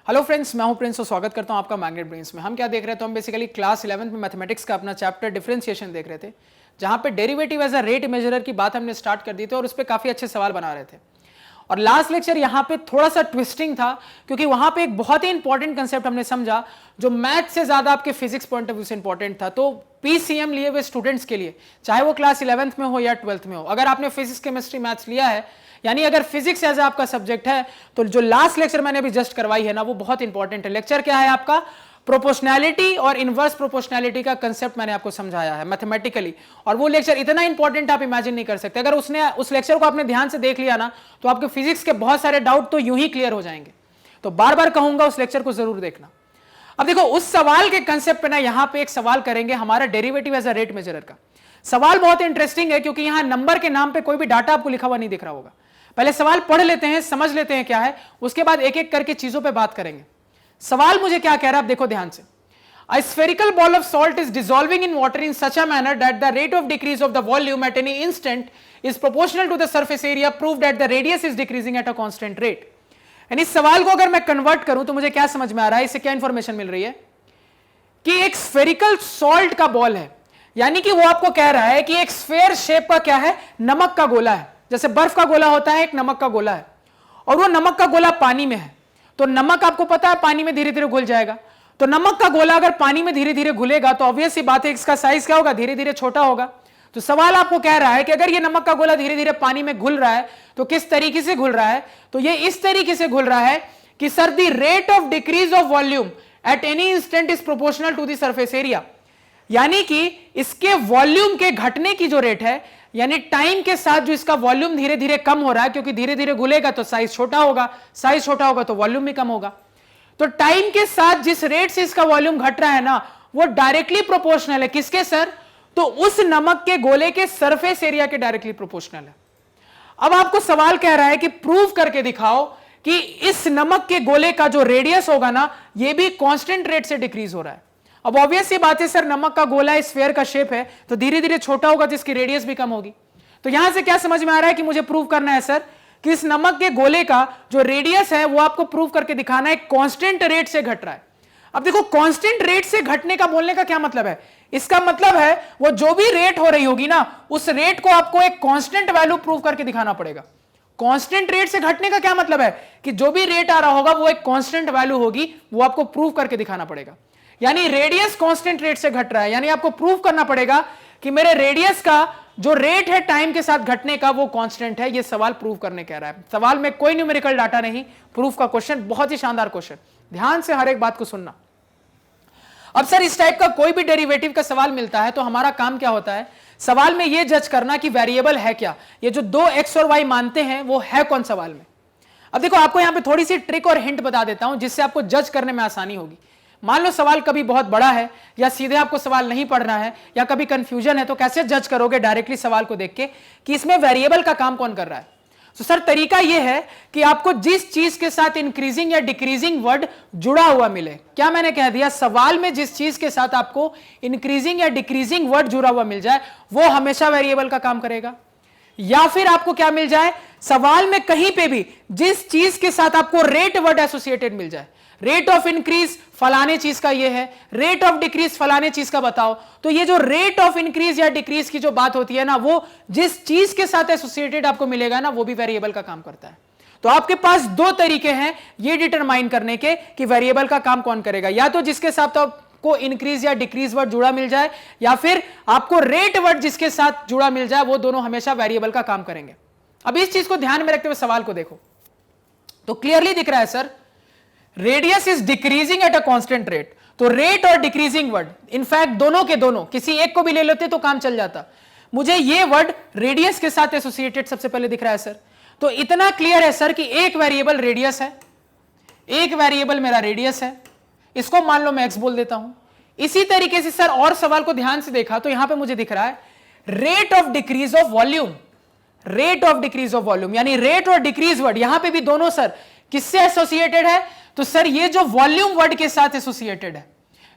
Hello friends, मैं हूं Prince और स्वागत करता हूं आपका मैग्नेट ब्रेन्स में। हम क्या देख रहे थे? हम बेसिकली क्लास 11th में मैथमेटिक्स का अपना चैप्टर डिफरेंशिएशन देख रहे थे, जहां पे डेरिवेटिव एज अ रेट मेजरर की बात हमने स्टार्ट कर दी थी और उस पर काफी अच्छे सवाल बना रहे थे। और लास्ट लेक्चर यहां पे थोड़ा सा ट्विस्टिंग था, क्योंकि वहां पे एक बहुत ही इंपॉर्टेंट कंसेप्ट हमने समझा जो मैथ से ज्यादा आपके फिजिक्स पॉइंट ऑफ व्यू से इंपॉर्टेंट था। तो पीसीएम लिए हुए स्टूडेंट्स के लिए, चाहे वो क्लास 11th में हो या 12th में हो, अगर आपने फिजिक्स केमिस्ट्री मैथ्स लिया है, यानी अगर फिजिक्स एज आपका सब्जेक्ट है, तो जो लास्ट लेक्चर मैंने अभी जस्ट करवाई है ना, वो बहुत इंपॉर्टेंट है। लेक्चर क्या है आपका? प्रोपोर्शनैलिटी और इनवर्स प्रोपोर्शनैलिटी का कंसेप्ट मैंने आपको समझाया है मैथमेटिकली, और वो लेक्चर इतना इंपॉर्टेंट आप इमेजिन नहीं कर सकते। अगर उस लेक्चर को आपने ध्यान से देख लिया ना, तो आपके फिजिक्स के बहुत सारे डाउट तो यूं ही क्लियर हो जाएंगे। तो बार बार कहूंगा उस लेक्चर को जरूर देखना। अब देखो, उस सवाल के कंसेप्ट पे ना यहां पे एक सवाल करेंगे हमारा डेरिवेटिव एज अ रेट मेजरर का। सवाल बहुत इंटरेस्टिंग है, क्योंकि यहां नंबर के नाम पे कोई भी डाटा आपको लिखा हुआ नहीं दिख रहा होगा। पहले सवाल पढ़ लेते हैं, समझ लेते हैं क्या है, उसके बाद एक एक करके चीजों पे बात करेंगे। सवाल मुझे क्या कह रहा है, आप देखो ध्यान से। A spherical ball of salt is dissolving in water in such a manner that the rate of decrease of the volume at any instant is proportional to the surface area proved that the radius is decreasing at a constant rate। यानी इस सवाल को अगर मैं convert करूं तो मुझे क्या समझ में आ रहा है, इससे क्या इंफॉर्मेशन मिल रही है कि एक स्फेरिकल सॉल्ट का बॉल है, यानी कि वो आपको कह रहा है कि एक स्फेयर शेप का क्या है, नमक का गोला है। जैसे बर्फ का गोला होता है, एक नमक का गोला है, और वो नमक का गोला पानी में है। तो नमक आपको पता है पानी में धीरे धीरे घुल जाएगा। तो नमक का गोला अगर पानी में धीरे धीरे घुलेगा तो ऑब्वियस सी बात है, इसका साइज क्या होगा, धीरे धीरे छोटा होगा। तो सवाल आपको कह रहा है कि अगर ये नमक का गोला धीरे धीरे पानी में घुल रहा है तो किस तरीके से घुल रहा है? तो ये इस तरीके से घुल रहा है कि sir the rate of decrease of volume at any instant is proportional to the surface area. यानी कि इसके वॉल्यूम के घटने की जो रेट है, यानी टाइम के साथ जो इसका वॉल्यूम धीरे धीरे कम हो रहा है, क्योंकि धीरे धीरे घुलेगा तो साइज छोटा होगा, साइज छोटा होगा तो वॉल्यूम भी कम होगा। तो टाइम के साथ जिस रेट से इसका वॉल्यूम घट रहा है ना, वो डायरेक्टली प्रोपोर्शनल है किसके सर? तो उस नमक के गोले के सरफेस एरिया के डायरेक्टली प्रोपोर्शनल है। अब आपको सवाल कह रहा है कि प्रूव करके दिखाओ कि इस नमक के गोले का जो रेडियस होगा ना, ये भी कांस्टेंट रेट से डिक्रीज हो रहा है। अब ऑब्वियस ये बात है सर, नमक का गोला स्फीयर का शेप है, तो धीरे धीरे छोटा होगा तो इसकी रेडियस भी कम होगी। तो यहां से क्या समझ में आ रहा है कि मुझे प्रूव करना है सर कि इस नमक के गोले का जो रेडियस है वो आपको प्रूव करके दिखाना है कांस्टेंट रेट से घट रहा है। अब देखो, कांस्टेंट रेट से घटने का बोलने का क्या मतलब है? इसका मतलब है वो जो भी रेट हो रही होगी ना, उस रेट को आपको एक कांस्टेंट वैल्यू प्रूव करके दिखाना पड़ेगा। कांस्टेंट रेट से घटने का क्या मतलब है कि जो भी रेट आ रहा होगा वो एक कांस्टेंट वैल्यू होगी, वो आपको प्रूव करके दिखाना पड़ेगा। यानी रेडियस कांस्टेंट रेट से घट रहा है, यानी आपको प्रूव करना पड़ेगा कि मेरे रेडियस का जो रेट है टाइम के साथ घटने का वो कांस्टेंट है। ये सवाल प्रूव करने कह रहा है। सवाल में कोई न्यूमेरिकल डाटा नहीं, प्रूफ का क्वेश्चन, बहुत ही शानदार क्वेश्चन। ध्यान से हर एक बात को सुनना। अब सर इस टाइप का कोई भी डेरिवेटिव का सवाल मिलता है तो हमारा काम क्या होता है? सवाल में यह जज करना कि वेरिएबल है क्या, ये जो दो एक्स और वाई मानते हैं वो है कौन सवाल में। अब देखो, आपको यहां पे थोड़ी सी ट्रिक और हिंट बता देता हूं जिससे आपको जज करने में आसानी होगी। मान लो सवाल कभी बहुत बड़ा है, या सीधे आपको सवाल नहीं पढ़ना है, या कभी कंफ्यूजन है, तो कैसे जज करोगे डायरेक्टली सवाल को देख के कि इसमें वेरिएबल का काम कौन कर रहा है? तो सर तरीका यह है कि आपको जिस चीज के साथ इंक्रीजिंग या डिक्रीजिंग वर्ड जुड़ा हुआ मिले, क्या मैंने कह दिया? सवाल में जिस चीज के साथ आपको इंक्रीजिंग या डिक्रीजिंग वर्ड जुड़ा हुआ मिल जाए वो हमेशा वेरिएबल का काम करेगा। या फिर आपको क्या मिल जाए, सवाल में कहीं पे भी जिस चीज के साथ आपको रेट वर्ड एसोसिएटेड मिल जाए, रेट ऑफ इंक्रीज फलाने चीज का ये है, रेट ऑफ डिक्रीज फलाने चीज का बताओ, तो ये जो रेट ऑफ इंक्रीज या डिक्रीज की जो बात होती है ना, वो जिस चीज के साथ एसोसिएटेड आपको मिलेगा ना, वो भी वेरिएबल का काम करता है। तो आपके पास दो तरीके हैं ये डिटरमाइन करने के कि वेरिएबल का काम कौन करेगा, या तो जिसके साथ आपको इंक्रीज या डिक्रीज वर्ड जुड़ा मिल जाए, या फिर आपको रेट वर्ड जिसके साथ जुड़ा मिल जाए, वो दोनों हमेशा वेरिएबल का काम करेंगे। अब इस चीज को ध्यान में रखते हुए सवाल को देखो तो क्लियरली दिख रहा है sir, radius is decreasing at a constant rate. तो रेट और डिक्रीजिंग वर्ड, इनफैक्ट दोनों के दोनों, किसी एक को भी ले लेते तो काम चल जाता। मुझे ये वर्ड रेडियस के साथ एसोसिएटेड सबसे पहले दिख रहा है सर। तो इतना क्लियर है सर कि एक वेरिएबल रेडियस है, एक वेरिएबल मेरा रेडियस है, इसको मान लो मैं एक्स बोल देता हूं। इसी तरीके से सर और सवाल को ध्यान से देखा तो यहां पे मुझे दिख रहा है rate of decrease of volume, rate of decrease of volume, यानी रेट और डिक्रीज वर्ड यहां पे भी दोनों सर किससे एसोसिएटेड है? तो सर ये जो वॉल्यूम वर्ड के साथ एसोसिएटेड है।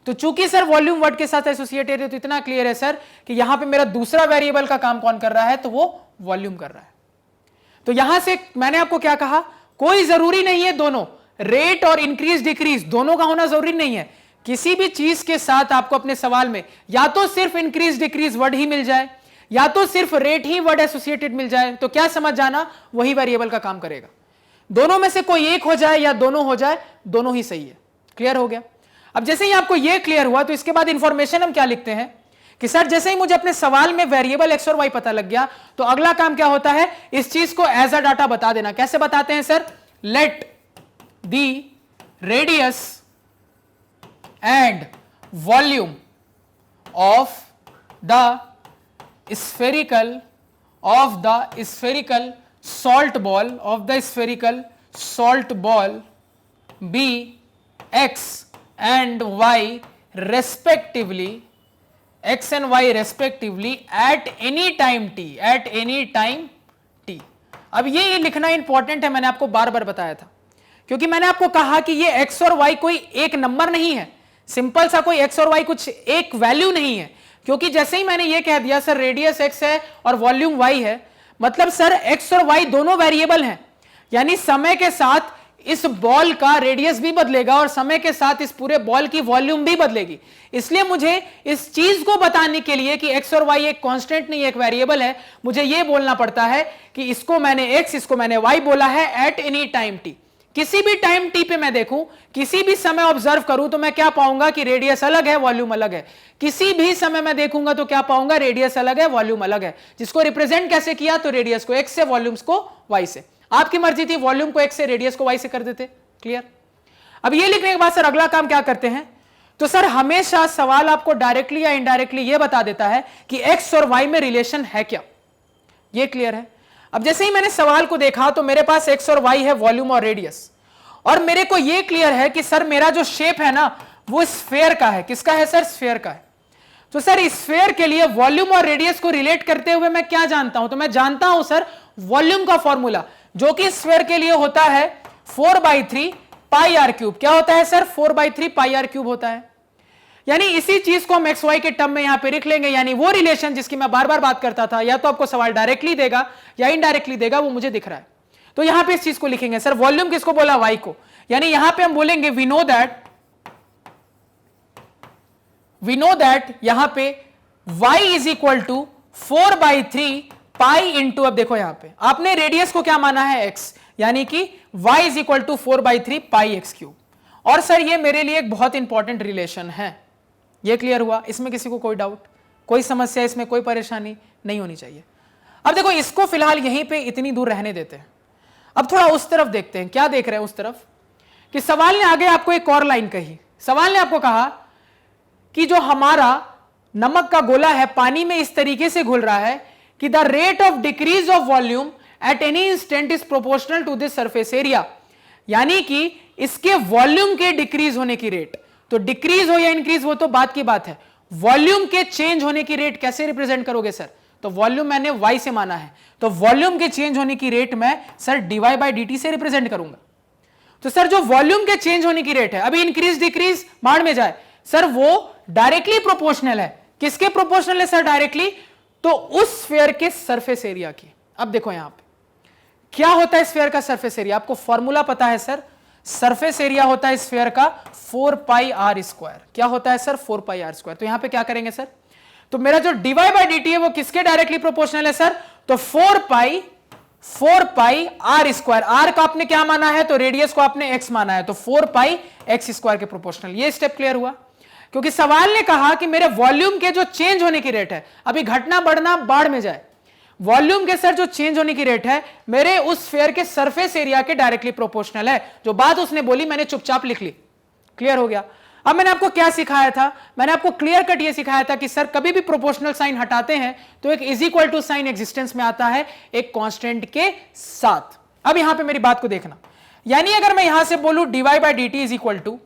तो चूंकि सर वॉल्यूम वर्ड के साथ एसोसिएटेड है तो इतना क्लियर है सर कि यहां पे मेरा दूसरा वेरिएबल का काम कौन कर रहा है? तो वो वॉल्यूम कर रहा है। तो यहां से मैंने आपको क्या कहा, कोई जरूरी नहीं है दोनों, रेट और इंक्रीज डिक्रीज दोनों का होना जरूरी नहीं है। किसी भी चीज के साथ आपको अपने सवाल में या तो सिर्फ इंक्रीज डिक्रीज वर्ड ही मिल जाए या तो सिर्फ रेट ही वर्ड एसोसिएटेड मिल जाए, तो क्या समझ जाना, वही वेरिएबल का काम करेगा। दोनों में से कोई एक हो जाए या दोनों हो जाए, दोनों ही सही है। क्लियर हो गया? अब जैसे ही आपको यह क्लियर हुआ तो इसके बाद इंफॉर्मेशन हम क्या लिखते हैं कि सर जैसे ही मुझे अपने सवाल में वेरिएबल एक्स और वाई पता लग गया तो अगला काम क्या होता है, इस चीज को एज अ डाटा बता देना। कैसे बताते हैं sir? Let the radius and volume of the spherical salt ball be x and y respectively at any time t। अब ये लिखना इंपॉर्टेंट है, मैंने आपको बार बार बताया था, क्योंकि मैंने आपको कहा कि ये x और y कोई एक नंबर नहीं है, सिंपल सा कोई x और y कुछ एक वैल्यू नहीं है। क्योंकि जैसे ही मैंने ये कह दिया सर रेडियस x है और वॉल्यूम y है, मतलब सर x और y दोनों वेरिएबल हैं, यानी समय के साथ इस बॉल का रेडियस भी बदलेगा और समय के साथ इस पूरे बॉल की वॉल्यूम भी बदलेगी। इसलिए मुझे इस चीज को बताने के लिए कि x और y एक कांस्टेंट नहीं एक वेरिएबल है, मुझे यह बोलना पड़ता है कि इसको मैंने x इसको मैंने y बोला है एट एनी टाइम t। किसी भी टाइम t पे मैं देखूं, किसी भी समय ऑब्जर्व करूं तो मैं क्या पाऊंगा कि रेडियस अलग है वॉल्यूम अलग है। किसी भी समय मैं देखूंगा तो क्या पाऊंगा, रेडियस अलग है वॉल्यूम अलग है। जिसको रिप्रेजेंट कैसे किया, तो रेडियस को x से वॉल्यूम्स को y से। आपकी मर्जी थी, वॉल्यूम को x से रेडियस को y से कर देते। क्लियर? अब ये लिखने के बाद सर अगला काम क्या करते हैं, तो सर हमेशा सवाल आपको डायरेक्टली या इनडायरेक्टली ये बता देता है कि x और y में रिलेशन है क्या। ये क्लियर है? अब जैसे ही मैंने सवाल को देखा तो मेरे पास x और y है, वॉल्यूम और रेडियस, और मेरे को यह क्लियर है कि सर मेरा जो शेप है ना वो स्फीयर का है। किसका है सर? स्फीयर का है। तो सर स्फीयर के लिए वॉल्यूम और रेडियस को रिलेट करते हुए मैं क्या जानता हूं, तो मैं जानता हूं सर वॉल्यूम का फॉर्मूला, जो कि स्फीयर के लिए होता है 4/3 पाई आर क्यूब। क्या होता है सर? 4/3 पाई आर क्यूब होता है। यानी इसी चीज को हम एक्स वाई के टर्म में यहां पे लिख लेंगे, यानी वो रिलेशन जिसकी मैं बार बार बात करता था, या तो आपको सवाल डायरेक्टली देगा या इनडायरेक्टली देगा, वो मुझे दिख रहा है। तो यहां पे इस चीज को लिखेंगे सर वॉल्यूम किसको बोला? वाई को। यानी यहां पे हम बोलेंगे वी नो दैट यहां पे y is equal to 4/3 pi into, अब देखो यहां पे आपने रेडियस को क्या माना है? x, यानी कि y is equal to 4/3 pi x cube. और सर ये मेरे लिए एक बहुत इंपॉर्टेंट रिलेशन है। ये क्लियर हुआ? इसमें किसी को कोई डाउट, कोई समस्या, इसमें कोई परेशानी नहीं होनी चाहिए। अब देखो इसको फिलहाल यहीं पे इतनी दूर रहने देते हैं। अब थोड़ा उस तरफ देखते हैं। क्या देख रहे हैं उस तरफ, कि सवाल ने आगे आपको एक और लाइन कही। सवाल ने आपको कहा कि जो हमारा नमक का गोला है पानी में इस तरीके से घुल रहा है कि the rate of decrease of volume at any instant is proportional to this surface area, यानी कि इसके वॉल्यूम के डिक्रीज होने की रेट, तो डिक्रीज हो या इंक्रीज वो तो बात की बात है, वॉल्यूम के चेंज होने की रेट कैसे रिप्रेजेंट करोगे सर? तो वॉल्यूम मैंने y से माना है, तो वॉल्यूम के चेंज होने की रेट मैं सर dy/dt से रिप्रेजेंट करूंगा। तो सर जो वॉल्यूम के चेंज होने की रेट है, अभी इंक्रीज डिक्रीज बाढ़ में जाए सर, वो डायरेक्टली प्रोपोर्शनल है। किसके प्रोपोर्शनल है सर? डायरेक्टली तो उस स्फीयर के सरफेस एरिया की। अब देखो यहां पे क्या होता है स्फीयर का सरफेस एरिया, आपको फॉर्मूला पता है सर, सरफेस एरिया होता है स्फीयर का 4πr²। क्या होता है सर? 4πr²। तो यहां पे क्या करेंगे सर, तो मेरा जो dy/dt है वो किसके डायरेक्टली प्रोपोर्शनल है सर? तो 4πr²। r का आपने क्या माना है? तो रेडियस को आपने x माना है, तो 4πx² के प्रोपोर्शनल। ये स्टेप क्लियर हुआ? क्योंकि सवाल ने कहा कि मेरे वॉल्यूम के जो चेंज होने की रेट है, अभी घटना बढ़ना बाढ़ में जाए, वॉल्यूम के सर जो चेंज होने की रेट है मेरे उस स्फीयर के सरफेस एरिया के डायरेक्टली प्रोपोर्शनल है। जो बात उसने बोली मैंने चुपचाप लिख ली। क्लियर हो गया? अब मैंने आपको क्या सिखाया था? मैंने आपको क्लियर कट ये सिखाया था कि सर कभी भी प्रोपोर्शनल साइन हटाते हैं तो एक is equal to sign existence में आता है एक कांस्टेंट के साथ। अब यहां पे मेरी बात को देखना, यानी अगर मैं यहां से बोलूं dy/dt इज इक्वल टू,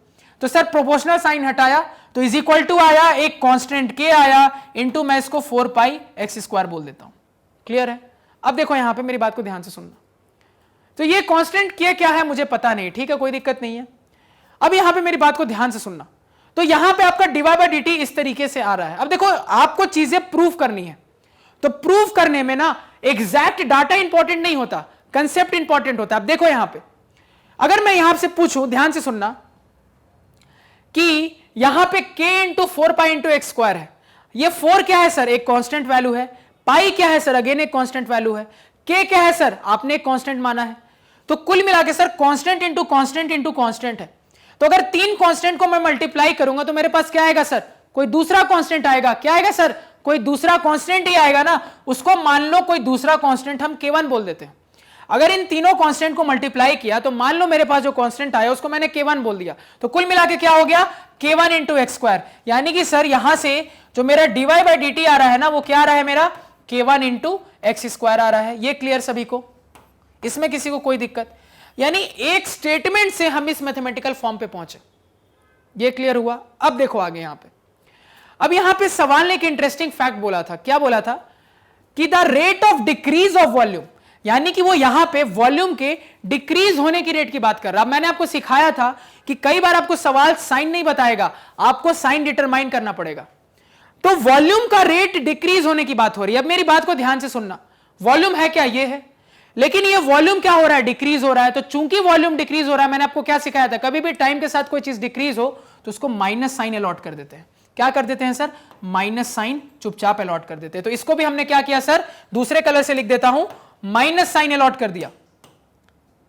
तो सर प्रोपोर्शनल साइन हटाया तो इज इक्वल टू आया, एक कांस्टेंट के आया, इंटू मैं इसको 4πx² बोल देता हूं। क्लियर है? अब देखो यहां पे मेरी बात को ध्यान से सुनना। तो ये कांस्टेंट के क्या है मुझे पता नहीं, ठीक है, कोई दिक्कत नहीं है। अब यहां पे मेरी बात को ध्यान से सुनना। तो यहां पे आपका dy/dt इस तरीके से आ रहा है। अब देखो आपको चीजें प्रूव करनी है, तो प्रूव करने में ना एग्जैक्ट डाटा इंपॉर्टेंट नहीं होता, कंसेप्ट इंपॉर्टेंट होता है। अब देखो यहां पे अगर मैं यहां से पूछूं, ध्यान से सुनना, कि यहां पे k into 4 pi into x square है, ये 4 क्या है सर, एक कांस्टेंट वैल्यू है, पाई क्या है सर, अगेन एक कांस्टेंट वैल्यू है, k क्या है सर, आपने एक कांस्टेंट माना है, तो कुल मिला के sir constant into constant into constant है। तो अगर तीन कांस्टेंट को मैं मल्टीप्लाई करूंगा तो मेरे पास क्या आएगा सर, कोई दूसरा कांस्टेंट आएगा। क्या आएगा सर, कोई दूसरा कांस्टेंट ही आएगा ना, उसको मान लो कोई दूसरा कांस्टेंट हम k1 बोल देते हैं। अगर इन तीनों कांस्टेंट को मल्टीप्लाई किया तो मान लो मेरे पास जो कांस्टेंट आया उसको मैंने k1 बोल दिया, तो कुल मिला के क्या हो गया, k1 इंटू एक्स स्क्वायर। यानी कि सर यहां से जो मेरा dy बाई डी आ रहा है ना, वो क्या आ रहा है मेरा, k1 इंटू एक्स स्क्वायर आ रहा है। ये क्लियर सभी को, इसमें किसी को कोई दिक्कत? यानी एक स्टेटमेंट से हम इस मैथमेटिकल फॉर्म पे पहुंचे, ये क्लियर हुआ। अब देखो आगे यहां पे, अब यहां पे सवाल ने एक इंटरेस्टिंग फैक्ट बोला था। क्या बोला था, कि the rate of decrease of volume, यानी कि वो यहां पे वॉल्यूम के डिक्रीज होने की रेट की बात कर रहा। अब मैंने आपको सिखाया था कि कई बार आपको सवाल साइन नहीं बताएगा, आपको साइन डिटरमाइन करना पड़ेगा। तो वॉल्यूम का रेट डिक्रीज होने की बात हो रही है। अब मेरी बात को ध्यान से सुनना, वॉल्यूम है क्या, ये है, लेकिन ये वॉल्यूम क्या हो रहा है, डिक्रीज हो रहा है। तो चूंकि वॉल्यूम डिक्रीज हो रहा है, मैंने आपको क्या सिखाया था, कभी भी टाइम के साथ कोई चीज डिक्रीज हो तो उसको माइनस साइन अलॉट कर देते हैं। क्या कर देते हैं सर, माइनस साइन चुपचाप अलॉट कर देते हैं। तो इसको भी हमने क्या किया सर, दूसरे कलर से लिख देता हूं, माइनस साइन अलॉट कर दिया।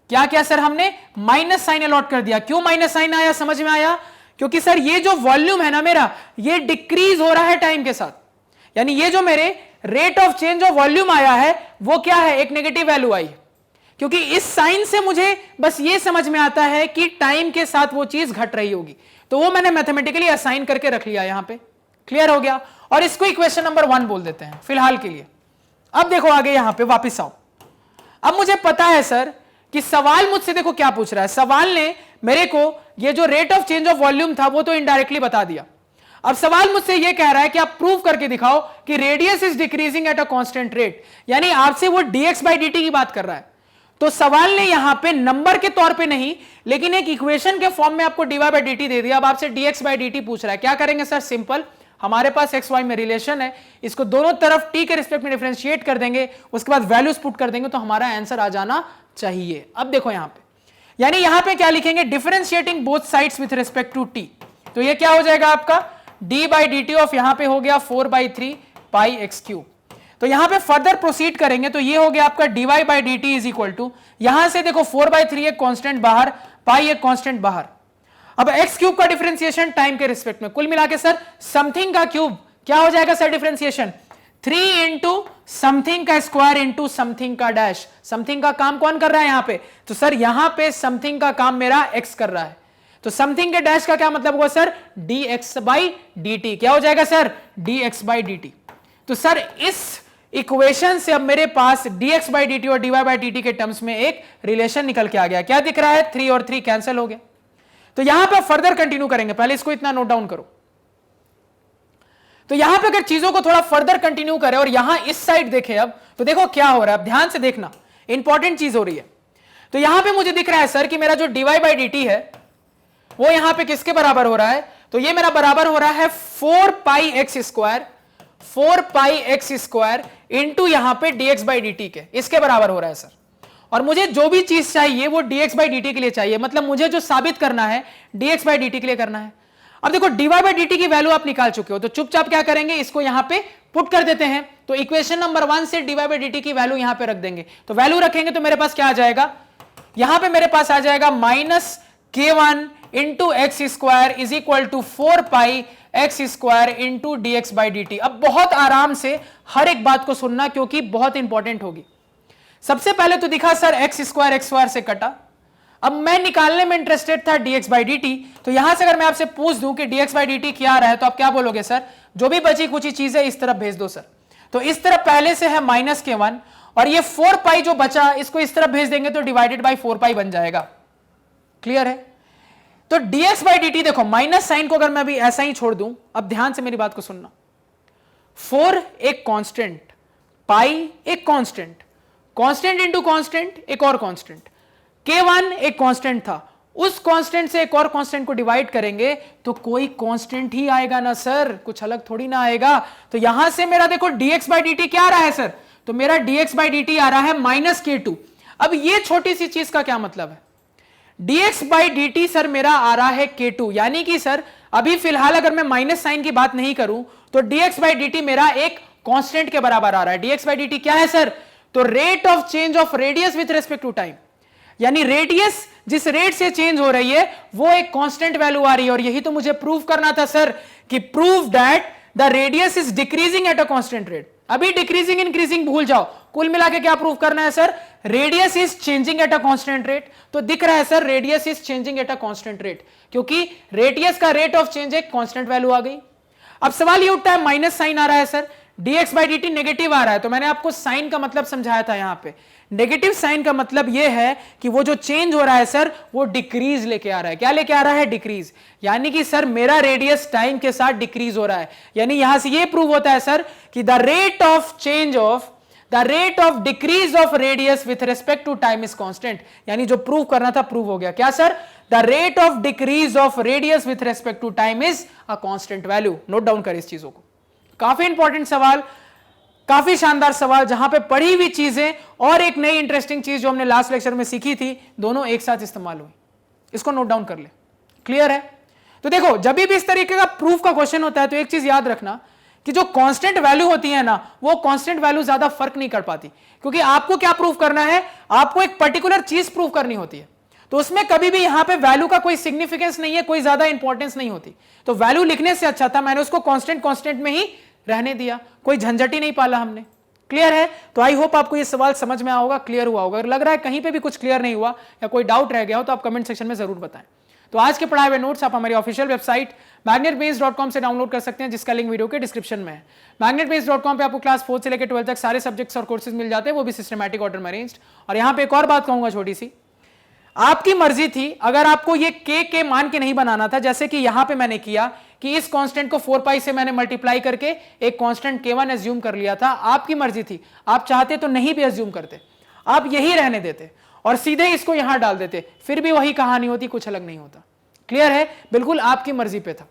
क्या किया सर, हमने माइनस साइन अलॉट कर दिया। क्यों माइनस साइन आया, समझ में आया? क्योंकि सर ये जो वॉल्यूम है ना मेरा, ये डिक्रीज हो रहा है टाइम के साथ, यानी ये जो मेरे rate of change of volume आया है वो क्या है, एक नेगेटिव वैल्यू आई। क्योंकि इस साइन से मुझे बस ये समझ में आता है कि टाइम के साथ वो चीज घट रही होगी, तो वो मैंने मैथमेटिकली असाइन करके रख लिया यहां पे। क्लियर हो गया? और इसको इक्वेशन नंबर 1 बोल देते हैं फिलहाल के लिए। अब देखो आगे यहां पे वापस आओ। अब मुझे पता है सर कि सवाल मुझसे देखो क्या पूछ रहा है, सवाल ने मेरे को ये जो rate of change of volume था वो तो इनडायरेक्टली बता दिया। अब सवाल मुझसे ये कह रहा है कि आप प्रूव करके दिखाओ कि radius is decreasing at a constant rate, यानी आपसे वो dx बाई dt की बात कर रहा है। तो सवाल ने यहां पे नंबर के तौर पे नहीं, लेकिन एक इक्वेशन के फॉर्म में आपको dy बाई dt दे दिया। अब आपसे dx बाई dt पूछ रहा है। क्या करेंगे सर, सिंपल, हमारे पास एक्स वाई में रिलेशन है, इसको दोनों तरफ t के रिस्पेक्ट में डिफरेंशिएट कर देंगे, उसके बाद वैल्यूज पुट कर देंगे तो हमारा आंसर आ जाना चाहिए। अब देखो यहां पे, यानी यहां पे क्या लिखेंगे, differentiating both sides with respect to t। तो ये क्या हो जाएगा आपका, d by d t of यहां पे हो गया 4/3 पाई एक्स क्यूब। तो यहां पे फर्दर प्रोसीड करेंगे तो ये हो गया आपका dy by d t is equal to, यहां से देखो 4/3 एक कांस्टेंट बाहर, पाई एक कांस्टेंट बाहर। अब एक्स क्यूब का डिफरेंशिएशन टाइम के रिस्पेक्ट में, कुल मिला के सर समथिंग का क्यूब क्या हो जाएगा सर, डिफरेंशिएशन 3 इंटू समथिंग का स्क्वायर इंटू समथिंग का डैश। समथिंग का काम कौन कर रहा है यहां पे, तो सर यहां पे समथिंग का काम मेरा एक्स कर रहा है, तो समथिंग के डैश का क्या मतलब होगा सर, dx बाई dt। क्या हो जाएगा सर, dx बाई dt। तो सर इस इक्वेशन से अब मेरे पास dx बाई dt और dy बाई dt के टर्म्स में एक रिलेशन निकल के आ गया। क्या दिख रहा है, 3 और 3 कैंसिल हो गया। तो यहां पे फर्दर कंटिन्यू करेंगे, पहले इसको इतना नोट डाउन करो। तो यहां पे अगर चीजों को थोड़ा फर्दर कंटिन्यू करें और यहां इस साइड देखें अब, तो देखो क्या हो रहा है, अब ध्यान से देखना, इंपॉर्टेंट चीज हो रही है। तो यहां पे मुझे दिख रहा है सर कि मेरा जो dy बाई dt है वो यहां पे किसके बराबर हो रहा है, तो ये मेरा बराबर हो रहा है 4 pi x square, 4 pi x square into यहां पे dx बाई dt के, इसके बराबर हो रहा है सर। और मुझे जो भी चीज चाहिए वो dx बाई dt के लिए चाहिए, मतलब मुझे जो साबित करना है dx बाई dt के लिए करना है। अब देखो dy बाई dt की वैल्यू आप निकाल चुके हो, तो चुपचाप क्या करेंगे, इसको यहां पे पुट कर देते हैं। तो इक्वेशन नंबर 1 से dy बाई dt की वैल्यू यहां पे रख देंगे, तो वैल्यू रखेंगे तो मेरे पास क्या आ जाएगा, यहां पे मेरे पास आ जाएगा minus k1 into x square is equal to 4 pi x square into dx by dt। अब बहुत आराम से हर एक बात को सुनना क्योंकि बहुत इंपॉर्टेंट होगी। सबसे पहले तो दिखा सर एक्स स्क्वायर से कटा, अब मैं निकालने में इंटरेस्टेड था dx बाई dt। तो यहां से अगर मैं आपसे पूछ दूं कि dx बाई dt क्या आ रहा है, तो आप क्या बोलोगे सर, जो भी बची कुछ चीजें इस तरफ भेज दो सर। तो इस तरफ पहले से है माइनस k1 और ये 4 पाई जो बचा इसको इस तरफ भेज देंगे तो डिवाइडेड बाई 4 पाई बन जाएगा। क्लियर है? तो dx बाई dt देखो, माइनस साइन को अगर मैं अभी ऐसा ही छोड़ दूं, अब ध्यान से मेरी बात को सुनना, 4 एक कांस्टेंट, पाई एक कांस्टेंट, कांस्टेंट इंटू कांस्टेंट एक और कांस्टेंट, k1 एक कांस्टेंट था, उस कांस्टेंट से एक और कांस्टेंट को डिवाइड करेंगे तो कोई कांस्टेंट ही आएगा ना सर, कुछ अलग थोड़ी ना आएगा। तो यहां से मेरा देखो dx बाई dt क्या आ रहा है सर, तो मेरा dx बाई dt आ रहा है माइनस k2। अब ये छोटी सी चीज का क्या मतलब है, dx बाई dt सर मेरा आ रहा है k2, यानी कि सर अभी फिलहाल अगर मैं माइनस साइन की बात नहीं करूं तो dx बाई dt मेरा एक कांस्टेंट के बराबर आ रहा है। dx बाई dt क्या है सर? तो rate of change of radius with respect to time, यानी रेडियस जिस रेट से चेंज हो रही है वो एक कांस्टेंट वैल्यू आ रही है। और यही तो मुझे प्रूव करना था सर कि prove that the radius is decreasing at a constant rate. अभी डिक्रीजिंग इंक्रीजिंग भूल जाओ, कुल मिला के क्या प्रूव करना है sir? Radius is changing at a constant rate. तो दिख रहा है sir radius is changing at a constant rate, क्योंकि रेडियस का रेट ऑफ चेंज एक कांस्टेंट वैल्यू आ गई। अब सवाल ये उठता है माइनस साइन आ रहा है sir, dx by dt negative आ रहा है। तो मैंने आपको साइन का मतलब समझाया था, यहां पे नेगेटिव साइन का मतलब यह है कि वो जो चेंज हो रहा है सर वो डिक्रीज लेके आ रहा है। क्या लेके आ रहा है? डिक्रीज, यानी कि सर मेरा रेडियस टाइम के साथ डिक्रीज हो रहा है। यानी यहां से ये प्रूव होता है सर कि the rate of decrease of radius with respect to time is constant. यानी जो प्रूव करना था प्रूव हो गया। क्या sir? The rate of decrease of radius with respect to time is a constant value. Note down कर इस चीजों को। काफी इंपॉर्टेंट सवाल, काफी शानदार सवाल, जहां पे पढ़ी हुई चीजें और एक नई इंटरेस्टिंग चीज जो हमने लास्ट लेक्चर में सीखी थी दोनों एक साथ इस्तेमाल हुई। इसको नोट डाउन कर ले। क्लियर है? तो देखो जब भी इस तरीके का प्रूफ का क्वेश्चन होता है तो एक चीज याद रखना कि जो कांस्टेंट वैल्यू होती है ना, वो कांस्टेंट वैल्यू ज्यादा फर्क नहीं कर पाती, क्योंकि आपको क्या प्रूफ करना है? आपको एक पर्टिकुलर चीज प्रूफ करनी होती है। तो उसमें कभी भी यहां पे वैल्यू का कोई सिग्निफिकेंस नहीं है, कोई ज्यादा इंपॉर्टेंस नहीं होती। तो वैल्यू लिखने से अच्छा था मैंने उसको कांस्टेंट में ही रहने दिया, कोई झंझट ही नहीं पाला हमने। क्लियर है? तो आई होप आपको ये सवाल समझ में आया होगा, क्लियर हुआ होगा। अगर लग रहा है कहीं पे भी कुछ क्लियर नहीं हुआ या कोई डाउट रह गया हो तो आप कमेंट सेक्शन में जरूर बताएं। तो आज के पढ़ाए हुए नोट्स आप हमारी ऑफिशियल वेबसाइट magnetbrains.com से डाउनलोड कर सकते हैं, जिसका लिंक वीडियो के डिस्क्रिप्शन में है। magnetbrains.com पे आपको क्लास 4 से लेकर 12 तक सारे सब्जेक्ट्स और कोर्सेज मिल जाते हैं, वो भी सिस्टमैटिक ऑर्डर में अरेंज्ड। और यहां पे एक और बात कहूंगा छोटी सी, आपकी मर्जी थी, अगर आपको ये के मान के नहीं बनाना था, जैसे कि यहां पे मैंने किया कि इस कांस्टेंट को 4 पाई से मैंने मल्टीप्लाई करके एक कांस्टेंट k1 एज्यूम कर लिया था, आपकी मर्जी थी। आप चाहते तो नहीं भी एज्यूम करते, आप यही रहने देते और सीधे इसको यहां डाल देते, फिर भी वही कहानी होती, कुछ अलग नहीं होता। क्लियर है? बिल्कुल आपकी मर्जी पे था।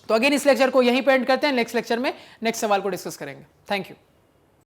तो अगेन इस लेक्चर को यहीं पे एंड करते हैं, नेक्स्ट लेक्चर में नेक्स्ट सवाल को डिस्कस करेंगे। Thank you.